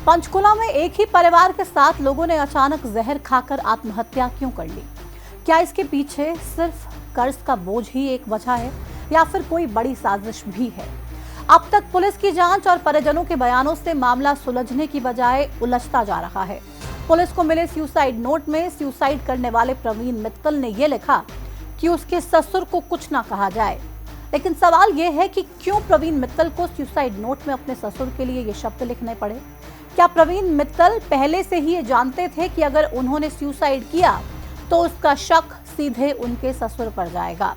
पंचकुला में एक ही परिवार के 7 लोगों ने अचानक जहर खाकर आत्महत्या क्यों कर ली? क्या इसके पीछे सिर्फ कर्ज का बोझ ही एक वजह है या फिर कोई बड़ी साजिश भी है? अब तक पुलिस की जांच और परिजनों के बयानों से मामला सुलझने की बजाय उलझता जा रहा है। पुलिस को मिले सुसाइड नोट में सुसाइड करने वाले प्रवीण मित्तल ने यह लिखा कि उसके ससुर को कुछ ना कहा जाए। लेकिन सवाल यह है कि क्यों प्रवीण मित्तल को सुसाइड नोट में अपने ससुर के लिए ये शब्द लिखने पड़े? क्या प्रवीण मित्तल पहले से ही ये जानते थे कि अगर उन्होंने सुसाइड किया तो उसका शक सीधे उनके ससुर पर जाएगा?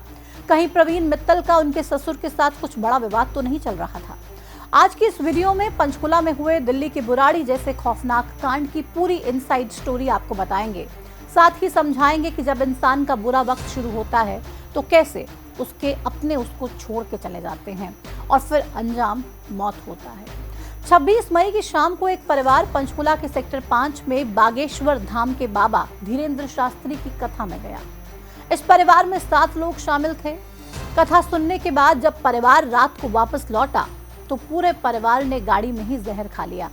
कहीं प्रवीण मित्तल का उनके ससुर के साथ कुछ बड़ा विवाद तो नहीं चल रहा था? आज की इस वीडियो में पंचकुला में हुए दिल्ली के बुराड़ी जैसे खौफनाक कांड की पूरी इनसाइड स्टोरी आपको बताएंगे। साथ ही समझाएंगे कि जब इंसान का बुरा वक्त शुरू होता है तो कैसे उसके अपने उसको छोड़ के चले जाते हैं और फिर अंजाम मौत होता है। 26 मई की शाम को एक परिवार पंचकुला के सेक्टर 5 में बागेश्वर धाम के बाबा धीरेन्द्र शास्त्री की कथा में गया। इस परिवार में 7 लोग शामिल थे। कथा सुनने के बाद जब परिवार रात को वापस लौटा तो पूरे परिवार ने गाड़ी में ही जहर खा लिया।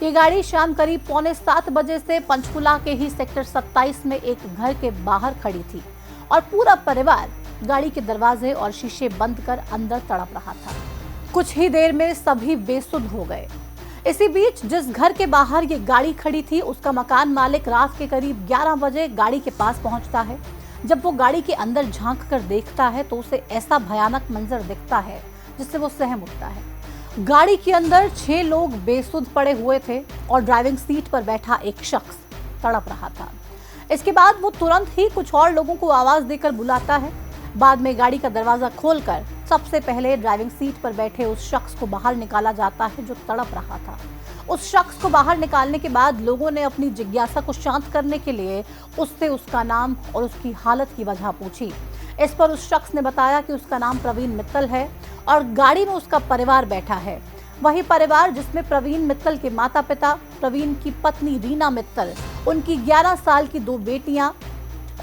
ये गाड़ी शाम करीब 6:45 बजे से पंचकुला के ही सेक्टर 27 में एक घर के बाहर खड़ी थी और पूरा परिवार गाड़ी के दरवाजे और शीशे बंद कर अंदर तड़प रहा था। कुछ ही देर में सभी बेसुध हो गए। इसी बीच जिस घर के बाहर ये गाड़ी खड़ी थी उसका मकान मालिक रात के करीब 11 बजे गाड़ी के पास पहुंचता है। जब वो गाड़ी के अंदर झांक कर देखता है तो उसे ऐसा भयानक मंजर दिखता है जिससे वो सहम उठता है। गाड़ी के अंदर 6 लोग बेसुध पड़े हुए थे और ड्राइविंग सीट पर बैठा एक शख्स तड़प रहा था। इसके बाद वो तुरंत ही कुछ और लोगों को आवाज देकर बुलाता है। बाद में गाड़ी का दरवाजा खोलकर सबसे पहले ड्राइविंग सीट पर बैठे उस शख्स को बाहर निकाला जाता है जो तड़प रहा था। उस शख्स को बाहर निकालने के बाद लोगों ने अपनी जिज्ञासा को शांत करने के लिए उससे उसका नाम और उसकी हालत की वजह पूछी। इस पर उस शख्स ने बताया कि उसका नाम प्रवीण मित्तल है और गाड़ी में उसका परिवार बैठा है। वही परिवार जिसमें प्रवीण मित्तल के माता पिता, प्रवीण की पत्नी रीना मित्तल, उनकी 11 साल की 2 बेटियां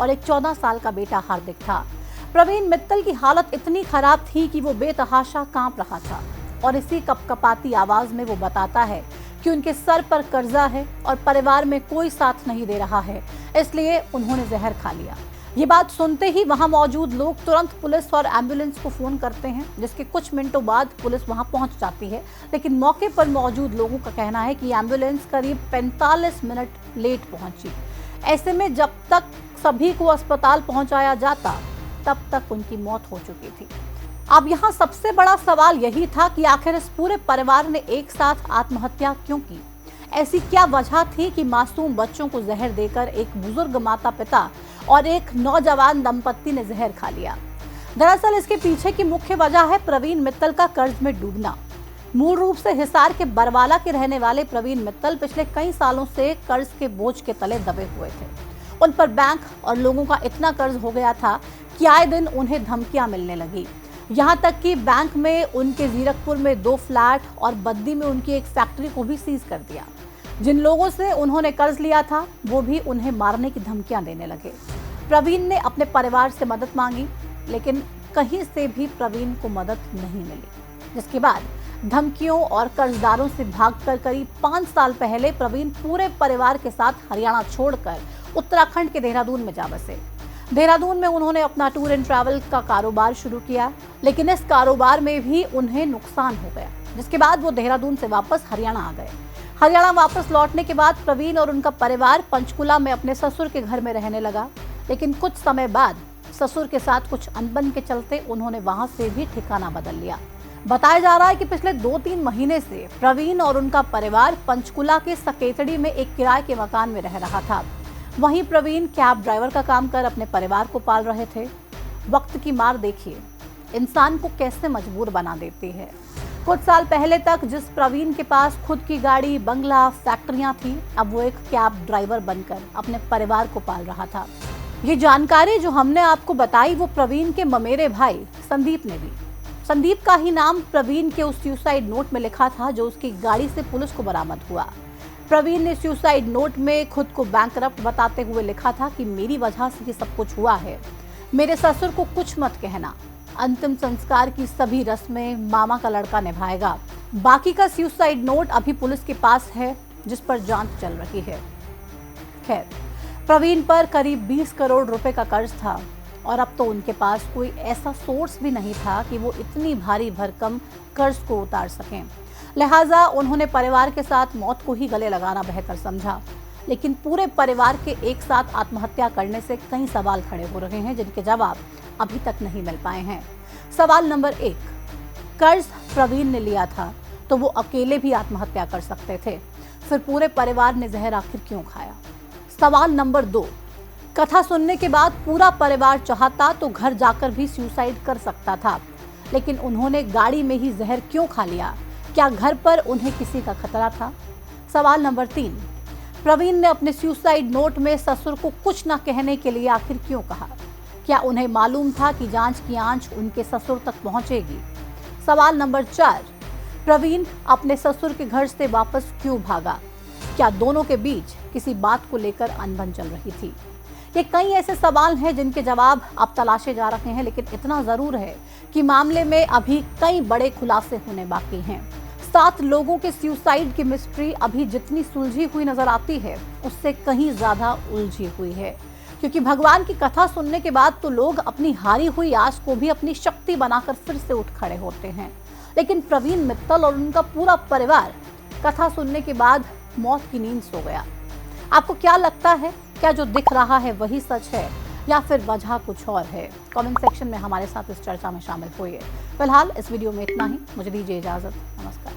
और एक 14 साल का बेटा हार्दिक था। प्रवीण मित्तल की हालत इतनी खराब थी कि वो बेतहाशा कांप रहा था और इसी कपकपाती आवाज में वो बताता है कि उनके सर पर कर्जा है और परिवार में कोई साथ नहीं दे रहा है, इसलिए उन्होंने जहर खा लिया। ये बात सुनते ही वहां मौजूद लोग तुरंत पुलिस और एम्बुलेंस को फोन करते हैं, जिसके कुछ मिनटों बाद पुलिस वहां पहुंच जाती है। लेकिन मौके पर मौजूद लोगों का कहना है कि एम्बुलेंस करीब 45 मिनट लेट पहुंची। ऐसे में जब तक सभी को अस्पताल पहुंचाया जाता तब तक उनकी मौत हो चुकी थी। अब यहाँ सबसे बड़ा सवाल यही था कि आखिर इस पूरे परिवार ने एक साथ आत्महत्या क्यों की? ऐसी क्या वजह थी कि मासूम बच्चों को जहर देकर एक बुजुर्ग माता पिता और एक नौजवान दंपत्ति ने जहर खा लिया? दरअसल इसके पीछे की मुख्य वजह है प्रवीण मित्तल का कर्ज में डूबना। मूल रूप से हिसार के बरवाला के रहने वाले प्रवीण मित्तल पिछले कई सालों से कर्ज के बोझ के तले दबे हुए थे। उन पर बैंक और लोगों का इतना कर्ज हो गया था कि आए दिन उन्हें धमकियां मिलने लगी। यहाँ तक कि बैंक में उनके जीरकपुर में 2 फ्लैट और बद्दी में उनकी एक फैक्ट्री को भी सीज कर दिया। जिन लोगों से उन्होंने कर्ज लिया था वो भी उन्हें मारने की धमकियां देने लगे। प्रवीण ने अपने परिवार से मदद मांगी लेकिन कहीं से भी प्रवीण को मदद नहीं मिली, जिसके बाद धमकियों और कर्जदारों से भागकर करीब 5 साल पहले प्रवीण पूरे परिवार के साथ हरियाणा छोड़कर उत्तराखंड के देहरादून में जा बसे। देहरादून में उन्होंने अपना टूर एंड ट्रैवल का कारोबार शुरू किया, लेकिन इस कारोबार में भी उन्हें नुकसान हो गया, जिसके बाद वो देहरादून से वापस हरियाणा आ गए। हरियाणा वापस लौटने के बाद प्रवीण और उनका परिवार पंचकुला में अपने ससुर के घर में रहने लगा। लेकिन कुछ समय बाद ससुर के साथ कुछ अनबन के चलते उन्होंने वहां से भी ठिकाना बदल लिया। बताया जा रहा है कि पिछले 2-3 महीने से प्रवीण और उनका परिवार पंचकुला के सकेतड़ी में एक किराए के मकान में रह रहा था। वहीं प्रवीण कैब ड्राइवर का काम कर अपने परिवार को पाल रहे थे। वक्त की मार देखिए, इंसान को कैसे मजबूर बना देती है। कुछ साल पहले तक जिस प्रवीण के पास खुद की गाड़ी, बंगला, फैक्ट्रियां थी, अब वो एक कैब ड्राइवर बनकर अपने परिवार को पाल रहा था। ये जानकारी जो हमने आपको बताई वो प्रवीण के ममेरे भाई संदीप ने दी। संदीप का ही नाम प्रवीण के उस सुसाइड नोट में लिखा था जो उसकी गाड़ी से पुलिस को बरामद हुआ। प्रवीण ने सुसाइड नोट में खुद को बैंकरप्ट बताते हुए लिखा था कि मेरी वजह से ये सब कुछ हुआ है, मेरे ससुर को कुछ मत कहना, अंतिम संस्कार की सभी रस्में मामा का लड़का निभाएगा। बाकी का सुसाइड नोट अभी पुलिस के पास है जिस पर जांच चल रही है। खैर, प्रवीण पर करीब 20 करोड़ रुपए का कर्ज था और अब तो उनके पास कोई ऐसा सोर्स भी नहीं था कि वो इतनी भारी भरकम कर्ज को उतार सकें। लिहाजा उन्होंने परिवार के साथ मौत को ही गले लगाना बेहतर समझा। लेकिन पूरे परिवार के एक साथ आत्महत्या करने से कई सवाल खड़े हो रहे हैं, जिनके जवाब अभी तक नहीं मिल पाए हैं। सवाल नंबर 1, कर्ज प्रवीण ने लिया था तो वो अकेले भी आत्महत्या कर सकते थे, फिर पूरे परिवार ने जहर आखिर क्यों खाया? सवाल नंबर 2, कथा सुनने के बाद पूरा परिवार चाहता तो घर जाकर भी सुसाइड कर सकता था, लेकिन उन्होंने गाड़ी में ही जहर क्यों खा लिया? क्या घर पर उन्हें किसी का खतरा था? सवाल नंबर 3, प्रवीण ने अपने सुसाइड नोट में ससुर को कुछ न कहने के लिए आखिर क्यों कहा? क्या उन्हें मालूम था कि जांच की आंच उनके ससुर तक पहुंचेगी? सवाल नंबर 4, प्रवीण अपने ससुर के घर से वापस क्यों भागा? क्या दोनों के बीच किसी बात को लेकर अनबन चल रही थी? ये कई ऐसे सवाल हैं जिनके जवाब अब तलाशे जा रहे हैं, लेकिन इतना जरूर है कि मामले में अभी कई बड़े खुलासे होने बाकी हैं। 7 लोगों के सुसाइड की मिस्ट्री अभी जितनी सुलझी हुई नजर आती है, उससे कहीं ज्यादा उलझी हुई है, क्योंकि भगवान की कथा सुनने के बाद तो लोग अपनी हारी हुई आस को भी अपनी शक्ति बनाकर फिर से उठ खड़े होते हैं, लेकिन प्रवीण मित्तल और उनका पूरा परिवार कथा सुनने के बाद मौत की नींद सो गया। आपको क्या लगता है? क्या जो दिख रहा है वही सच है या फिर वजह कुछ और है? कमेंट सेक्शन में हमारे साथ इस चर्चा में शामिल होइए। फिलहाल इस वीडियो में इतना ही। मुझे दीजिए इजाजत। नमस्कार।